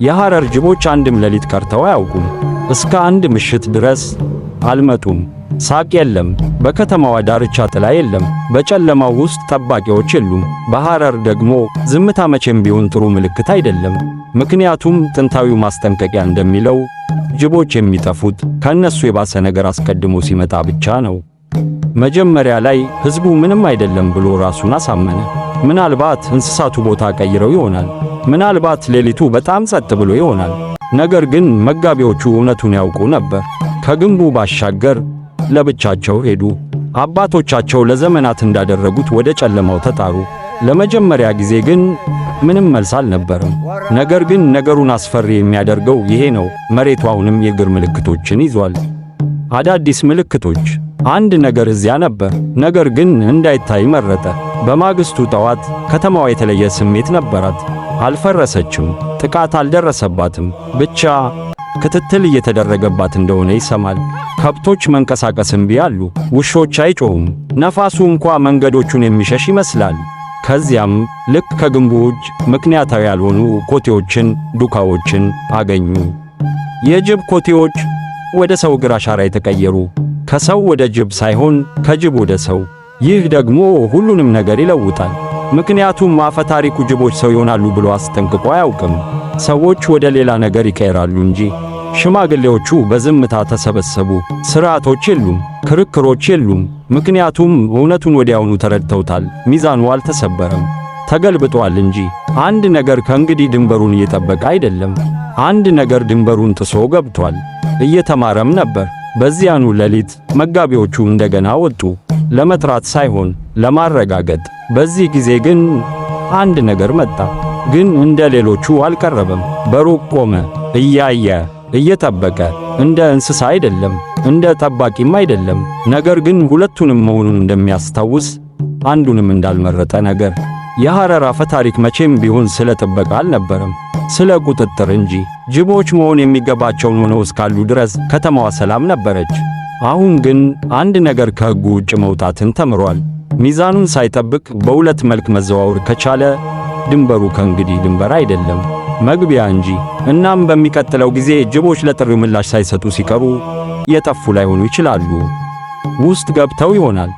የሐረር ጅቦች አንድም ሌሊት ቀርተው አያውቁም። እስከ አንድ ምሽት ድረስ አልመጡም። ሳቅ የለም። በከተማዋ ዳርቻ ጥላ የለም። በጨለማው ውስጥ ጠባቂዎች የሉም። በሐረር ደግሞ ዝምታ መቼም ቢሆን ጥሩ ምልክት አይደለም። ምክንያቱም ጥንታዊው ማስጠንቀቂያ እንደሚለው ጅቦች የሚጠፉት ከእነሱ የባሰ ነገር አስቀድሞ ሲመጣ ብቻ ነው። መጀመሪያ ላይ ሕዝቡ ምንም አይደለም ብሎ ራሱን አሳመነ። ምናልባት እንስሳቱ ቦታ ቀይረው ይሆናል። ምናልባት ሌሊቱ በጣም ጸጥ ብሎ ይሆናል። ነገር ግን መጋቢዎቹ እውነቱን ያውቁ ነበር። ከግንቡ ባሻገር ለብቻቸው ሄዱ። አባቶቻቸው ለዘመናት እንዳደረጉት ወደ ጨለማው ተጣሩ። ለመጀመሪያ ጊዜ ግን ምንም መልስ አልነበረም። ነገር ግን ነገሩን አስፈሪ የሚያደርገው ይሄ ነው። መሬቱ አሁንም የእግር ምልክቶችን ይዟል። አዳዲስ ምልክቶች። አንድ ነገር እዚያ ነበር፣ ነገር ግን እንዳይታይ መረጠ። በማግስቱ ጠዋት ከተማዋ የተለየ ስሜት ነበራት። አልፈረሰችም፣ ጥቃት አልደረሰባትም። ብቻ ክትትል እየተደረገባት እንደሆነ ይሰማል። ከብቶች መንቀሳቀስ እምቢ አሉ። ውሾች አይጮሁም። ነፋሱ እንኳ መንገዶቹን የሚሸሽ ይመስላል። ከዚያም ልክ ከግንቡ ውጭ ምክንያታዊ ያልሆኑ ኮቴዎችን፣ ዱካዎችን አገኙ። የጅብ ኮቴዎች ወደ ሰው እግር አሻራ የተቀየሩ፣ ከሰው ወደ ጅብ ሳይሆን ከጅብ ወደ ሰው። ይህ ደግሞ ሁሉንም ነገር ይለውጣል። ምክንያቱም አፈ ታሪኩ ጅቦች ሰው ይሆናሉ ብሎ አስጠንቅቆ አያውቅም። ሰዎች ወደ ሌላ ነገር ይቀየራሉ እንጂ። ሽማግሌዎቹ በዝምታ ተሰበሰቡ። ሥርዓቶች የሉም፣ ክርክሮች የሉም። ምክንያቱም እውነቱን ወዲያውኑ ተረድተውታል። ሚዛኑ አልተሰበረም፣ ተገልብጧል እንጂ። አንድ ነገር ከእንግዲህ ድንበሩን እየጠበቀ አይደለም። አንድ ነገር ድንበሩን ጥሶ ገብቷል። እየተማረም ነበር። በዚያኑ ሌሊት መጋቢዎቹ እንደገና ወጡ፣ ለመጥራት ሳይሆን ለማረጋገጥ። በዚህ ጊዜ ግን አንድ ነገር መጣ። ግን እንደ ሌሎቹ አልቀረበም። በሩቅ ቆመ፣ እያየ፣ እየጠበቀ። እንደ እንስሳ አይደለም፣ እንደ ጠባቂም አይደለም። ነገር ግን ሁለቱንም መሆኑን እንደሚያስታውስ፣ አንዱንም እንዳልመረጠ ነገር። የሐረር አፈ ታሪክ መቼም ቢሆን ስለ ጥበቃ አልነበረም፣ ስለ ቁጥጥር እንጂ። ጅቦች መሆን የሚገባቸውን ሆነው እስካሉ ድረስ ከተማዋ ሰላም ነበረች። አሁን ግን አንድ ነገር ከሕጉ ውጭ መውጣትን ተምሯል። ሚዛኑን ሳይጠብቅ በሁለት መልክ መዘዋወር ከቻለ ድንበሩ ከእንግዲህ ድንበር አይደለም፣ መግቢያ እንጂ። እናም በሚቀጥለው ጊዜ ጅቦች ለጥሪው ምላሽ ሳይሰጡ ሲቀሩ የጠፉ ላይሆኑ ይችላሉ። ውስጥ ገብተው ይሆናል።